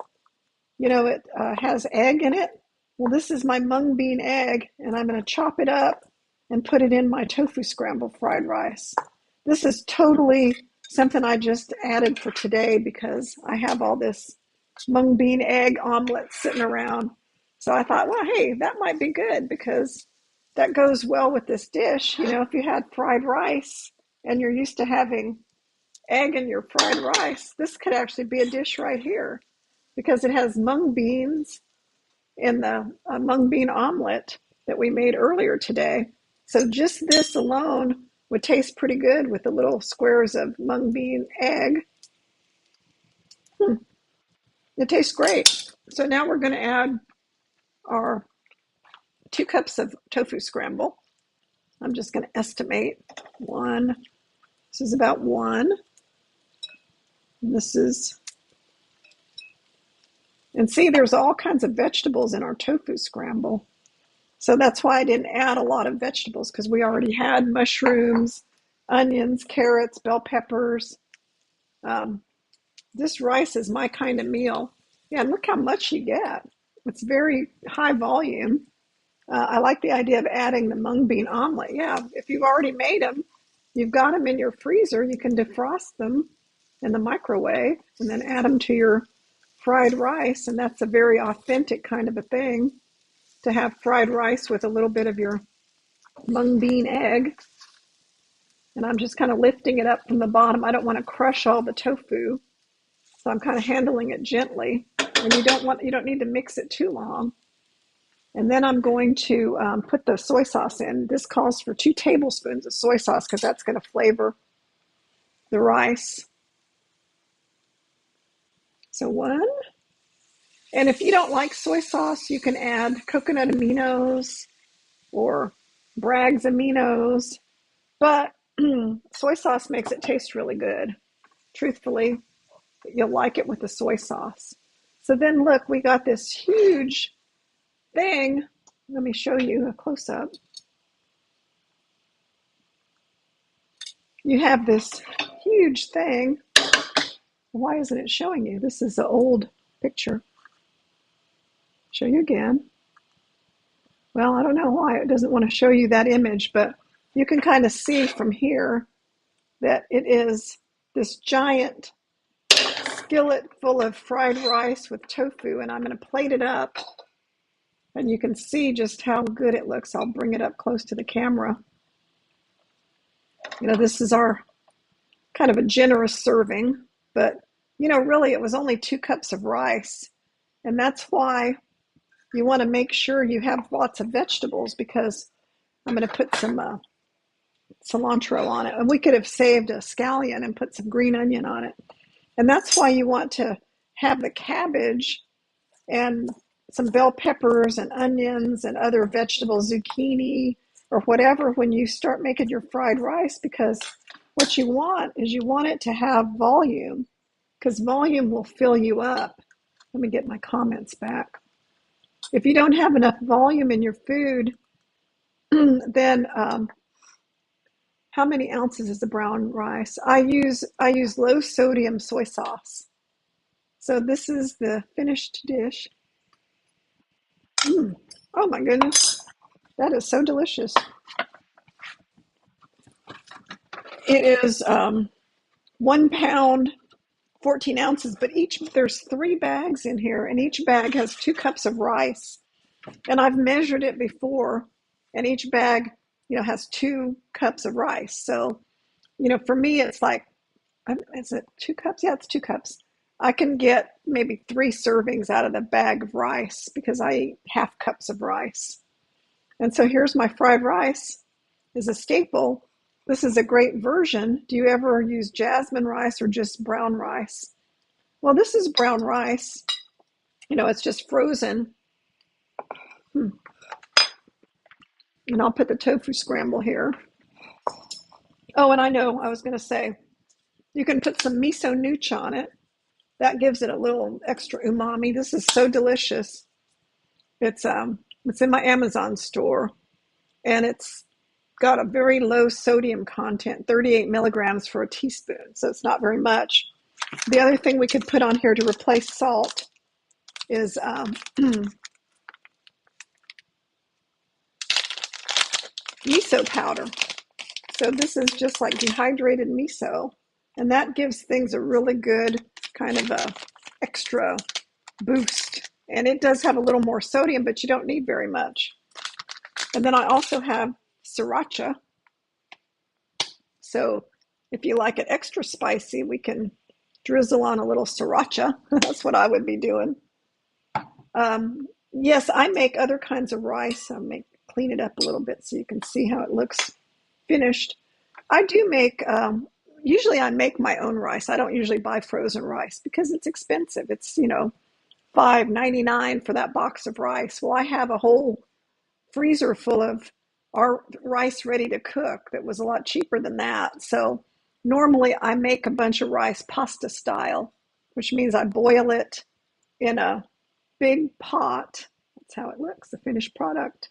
it has egg in it? Well, this is my mung bean egg, and I'm going to chop it up and put it in my tofu scramble fried rice. This is totally something I just added for today because I have all this mung bean egg omelet sitting around. So I thought, well, hey, that might be good because that goes well with this dish. If you had fried rice and you're used to having egg in your fried rice, this could actually be a dish right here because it has mung beans in the mung bean omelet that we made earlier today. So just this alone would taste pretty good with the little squares of mung bean egg. It tastes great. So now we're going to add our 2 cups of tofu scramble. I'm just going to estimate one. This is about 1. And see, there's all kinds of vegetables in our tofu scramble. So that's why I didn't add a lot of vegetables because we already had mushrooms, onions, carrots, bell peppers. Um, this rice is my kind of meal. Yeah, and look how much you get. It's very high volume. I like the idea of adding the mung bean omelet. Yeah, if you've already made them, you've got them in your freezer, you can defrost them in the microwave and then add them to your fried rice. And that's a very authentic kind of a thing to have fried rice with a little bit of your mung bean egg. And I'm just kind of lifting it up from the bottom. I don't want to crush all the tofu, so I'm kind of handling it gently. And you don't need to mix it too long. And then I'm going to put the soy sauce in. This calls for 2 tablespoons of soy sauce because that's going to flavor the rice. So 1. And if you don't like soy sauce, you can add coconut aminos or Bragg's aminos. But soy sauce makes it taste really good. Truthfully, you'll like it with the soy sauce. So then look, we got this huge thing. Let me show you a close-up. You have this huge thing. Why isn't it showing you? This is the old picture. Show you again. Well, I don't know why it doesn't want to show you that image, but you can kind of see from here that it is this giant skillet full of fried rice with tofu, and I'm going to plate it up, and you can see just how good it looks. I'll bring it up close to the camera. You know, this is our kind of a generous serving, but you know, really it was only 2 cups of rice. And that's why you want to make sure you have lots of vegetables, because I'm going to put some cilantro on it. And we could have saved a scallion and put some green onion on it. And that's why you want to have the cabbage and some bell peppers and onions and other vegetables, zucchini or whatever, when you start making your fried rice, because what you want is you want it to have volume, because volume will fill you up. Let me get my comments back. If you don't have enough volume in your food, then how many ounces is the brown rice? I use low sodium soy sauce. So this is the finished dish. Oh my goodness, that is so delicious. It is 1 pound, 14 ounces, but there's 3 bags in here, and each bag has 2 cups of rice. And I've measured it before, and each bag, you know, has 2 cups of rice. So, you know, for me, it's like, is it 2 cups? Yeah, it's 2 cups. I can get maybe 3 servings out of the bag of rice because I eat half cups of rice. And so here's my fried rice is a staple. This is a great version. Do you ever use jasmine rice or just brown rice? Well, this is brown rice. You know, it's just frozen. And I'll put the tofu scramble here. Oh, and I know I was going to say, you can put some miso nooch on it. That gives it a little extra umami. This is so delicious. It's in my Amazon store, and it's got a very low sodium content, 38 milligrams for a teaspoon, so it's not very much. The other thing we could put on here to replace salt is miso powder. So this is just like dehydrated miso, and that gives things a really good kind of a extra boost. And it does have a little more sodium, but you don't need very much. And then I also have sriracha. So if you like it extra spicy, we can drizzle on a little sriracha. That's what I would be doing. Yes, I make other kinds of rice. Clean it up a little bit so you can see how it looks finished. I do make, usually I make my own rice. I don't usually buy frozen rice because it's expensive. It's, you know, $5.99 for that box of rice. Well, I have a whole freezer full of our rice ready to cook that was a lot cheaper than that. So normally I make a bunch of rice pasta style, which means I boil it in a big pot. That's how it looks, the finished product.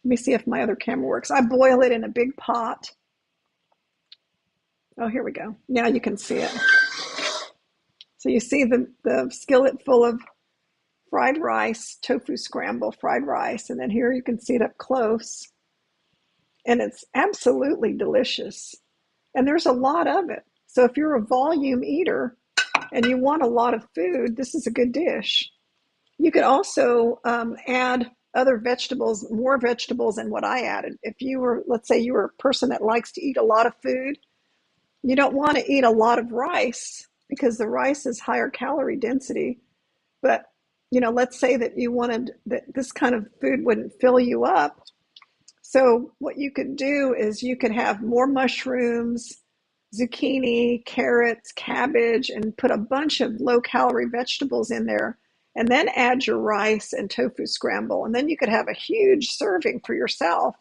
Let me see if my other camera works. I boil it in a big pot, Oh, here we go. Now you can see it. So you see the skillet full of fried rice, tofu scramble fried rice. And then here you can see it up close. And it's absolutely delicious. And there's a lot of it. So if you're a volume eater and you want a lot of food, this is a good dish. You could also add other vegetables, more vegetables than what I added. If you were, let's say you were a person that likes to eat a lot of food, you don't want to eat a lot of rice because the rice is higher calorie density. But, let's say that you wanted that this kind of food wouldn't fill you up. So what you could do is you could have more mushrooms, zucchini, carrots, cabbage, and put a bunch of low calorie vegetables in there, and then add your rice and tofu scramble. And then you could have a huge serving for yourself,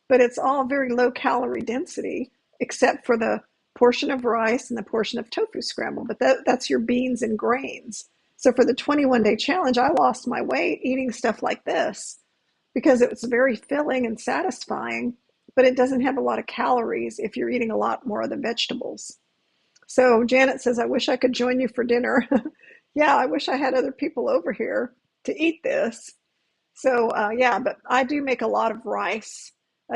but it's all very low calorie density, except for the portion of rice and the portion of tofu scramble. But that's your beans and grains. So for the 21-day challenge, I lost my weight eating stuff like this because it was very filling and satisfying, but it doesn't have a lot of calories if you're eating a lot more of the vegetables. So Janet says, I wish I could join you for dinner. Yeah, I wish I had other people over here to eat this. So yeah, but I do make a lot of rice.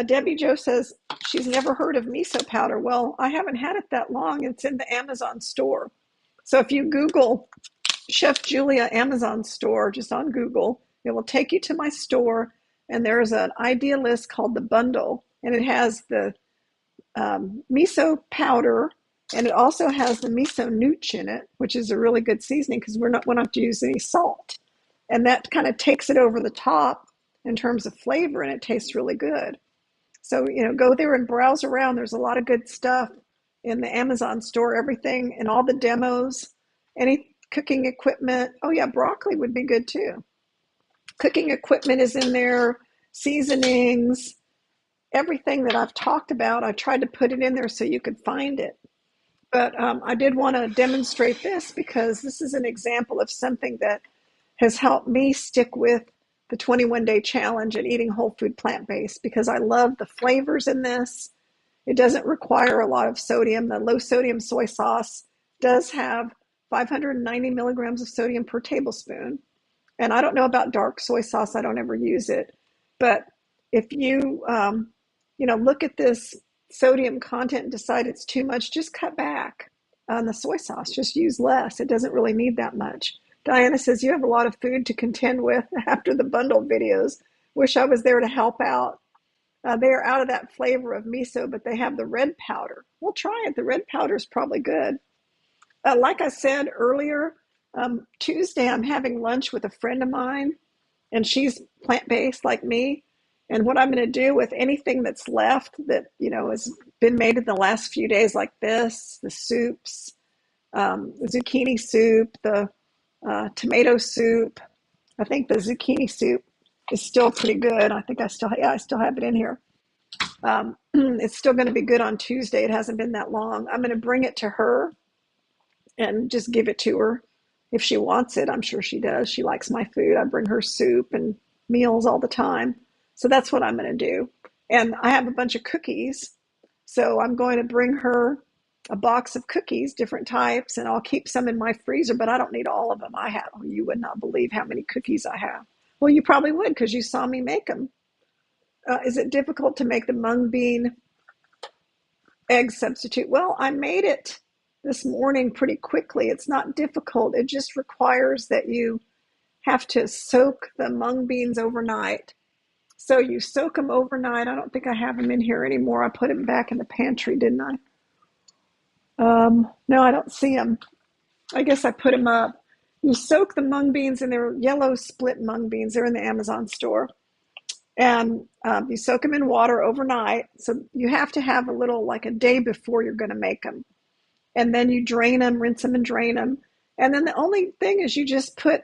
Debbie Jo says she's never heard of miso powder. Well, I haven't had it that long. It's in the Amazon store. So if you Google Chef Julia Amazon store, just on Google, it will take you to my store. And there's an idea list called the bundle. And it has the miso powder. And it also has the miso nooch in it, which is a really good seasoning because we're not to use any salt. And that kind of takes it over the top in terms of flavor, and it tastes really good. So, go there and browse around. There's a lot of good stuff in the Amazon store, everything and all the demos, any cooking equipment. Oh yeah, broccoli would be good too. Cooking equipment is in there, seasonings, everything that I've talked about. I tried to put it in there so you could find it. But I did want to demonstrate this because this is an example of something that has helped me stick with the 21-day challenge and eating whole food plant-based because I love the flavors in this. It doesn't require a lot of sodium. The low sodium soy sauce does have 590 milligrams of sodium per tablespoon. And I don't know about dark soy sauce. I don't ever use it. But if you, look at this sodium content and decide it's too much, just cut back on the soy sauce. Just use less. It doesn't really need that much. Diana says, you have a lot of food to contend with after the bundle videos. Wish I was there to help out. They are out of that flavor of miso, but they have the red powder. We'll try it. The red powder is probably good. Like I said earlier, Tuesday I'm having lunch with a friend of mine, and she's plant-based like me. And what I'm going to do with anything that's left that, has been made in the last few days like this, the soups, the zucchini soup, the tomato soup. I think the zucchini soup is still pretty good. I think I still have it in here. It's still going to be good on Tuesday. It hasn't been that long. I'm going to bring it to her and just give it to her if she wants it. I'm sure she does. She likes my food. I bring her soup and meals all the time. So that's what I'm going to do. And I have a bunch of cookies. So I'm going to bring her a box of cookies, different types, and I'll keep some in my freezer, but I don't need all of them. You would not believe how many cookies I have. Well, you probably would because you saw me make them. Is it difficult to make the mung bean egg substitute? Well, I made it this morning pretty quickly. It's not difficult. It just requires that you have to soak the mung beans overnight. So you soak them overnight. I don't think I have them in here anymore. I put them back in the pantry, didn't I? No, I don't see them. I guess I put them up. You soak the mung beans, and they're yellow split mung beans. They're in the Amazon store. And you soak them in water overnight. So you have to have like a day before you're going to make them. And then you drain them, rinse them and drain them. And then the only thing is you just put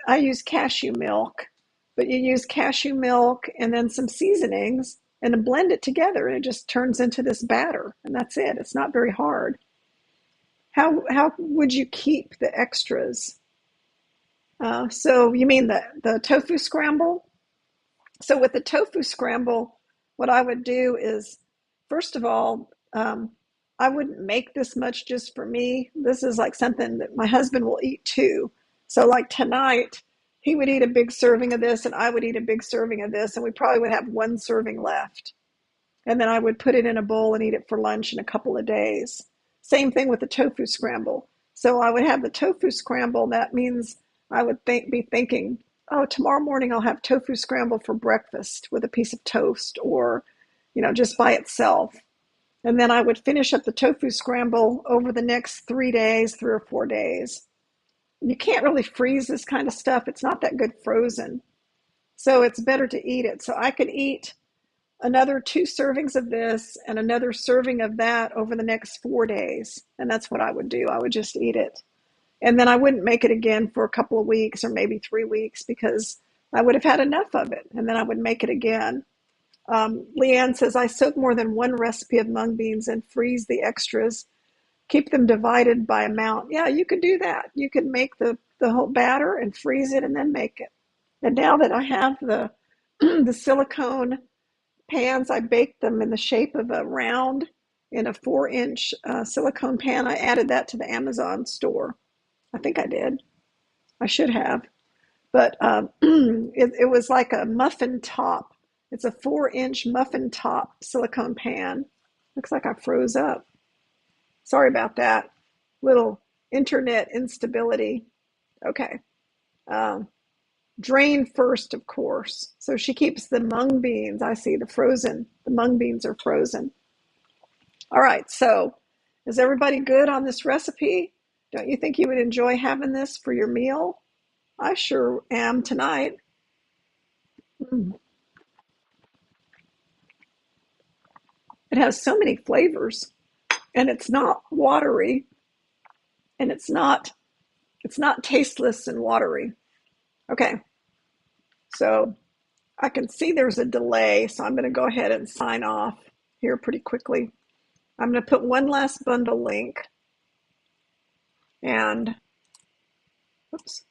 I use cashew milk, but you use cashew milk and then some seasonings and then blend it together, and it just turns into this batter. And that's it. It's not very hard. How would you keep the extras? So you mean the tofu scramble? So with the tofu scramble, what I would do is, first of all, I wouldn't make this much just for me. This is like something that my husband will eat too. So like tonight, he would eat a big serving of this and I would eat a big serving of this, and we probably would have one serving left. And then I would put it in a bowl and eat it for lunch in a couple of days. Same thing with the tofu scramble. So I would have the tofu scramble. That means I would be thinking, oh, tomorrow morning I'll have tofu scramble for breakfast with a piece of toast, or, just by itself. And then I would finish up the tofu scramble over the next 3 days, 3 or 4 days. You can't really freeze this kind of stuff. It's not that good frozen. So it's better to eat it. So I could eat another 2 servings of this and another serving of that over the next 4 days. And that's what I would do. I would just eat it. And then I wouldn't make it again for a couple of weeks or maybe 3 weeks, because I would have had enough of it. And then I would make it again. Leanne says, I soak more than one recipe of mung beans and freeze the extras. Keep them divided by amount. Yeah, you could do that. You could make the whole batter and freeze it and then make it. And now that I have the the silicone pans, I baked them in the shape of a round in a 4-inch silicone pan. I added that to the Amazon store. I think I did. I should have. But it was like a muffin top. It's a 4-inch muffin top silicone pan. Looks like I froze up. Sorry about that. Little internet instability. Okay. Drain first, of course. So she keeps the mung beans. I see the mung beans are frozen. All right. So is everybody good on this recipe? Don't you think you would enjoy having this for your meal? I sure am tonight. Mm. It has so many flavors, and it's not watery, and it's not tasteless and watery. Okay. So I can see there's a delay, so I'm going to go ahead and sign off here pretty quickly. I'm going to put one last bundle link, and oops.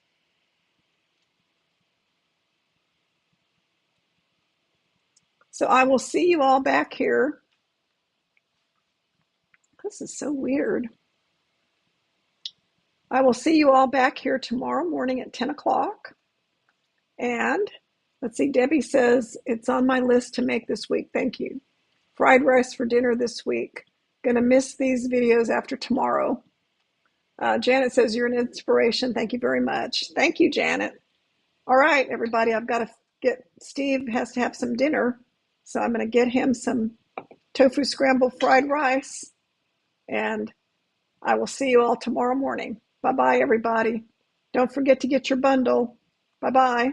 So I will see you all back here. This is so weird. I will see you all back here tomorrow morning at 10 o'clock. And let's see, Debbie says it's on my list to make this week. Thank you. Fried rice for dinner this week. Gonna miss these videos after tomorrow. Janet says you're an inspiration. Thank you very much. Thank you, Janet. All right, everybody, I've got to Steve has to have some dinner. So I'm going to get him some tofu scramble fried rice. And I will see you all tomorrow morning. Bye-bye, everybody. Don't forget to get your bundle. Bye-bye.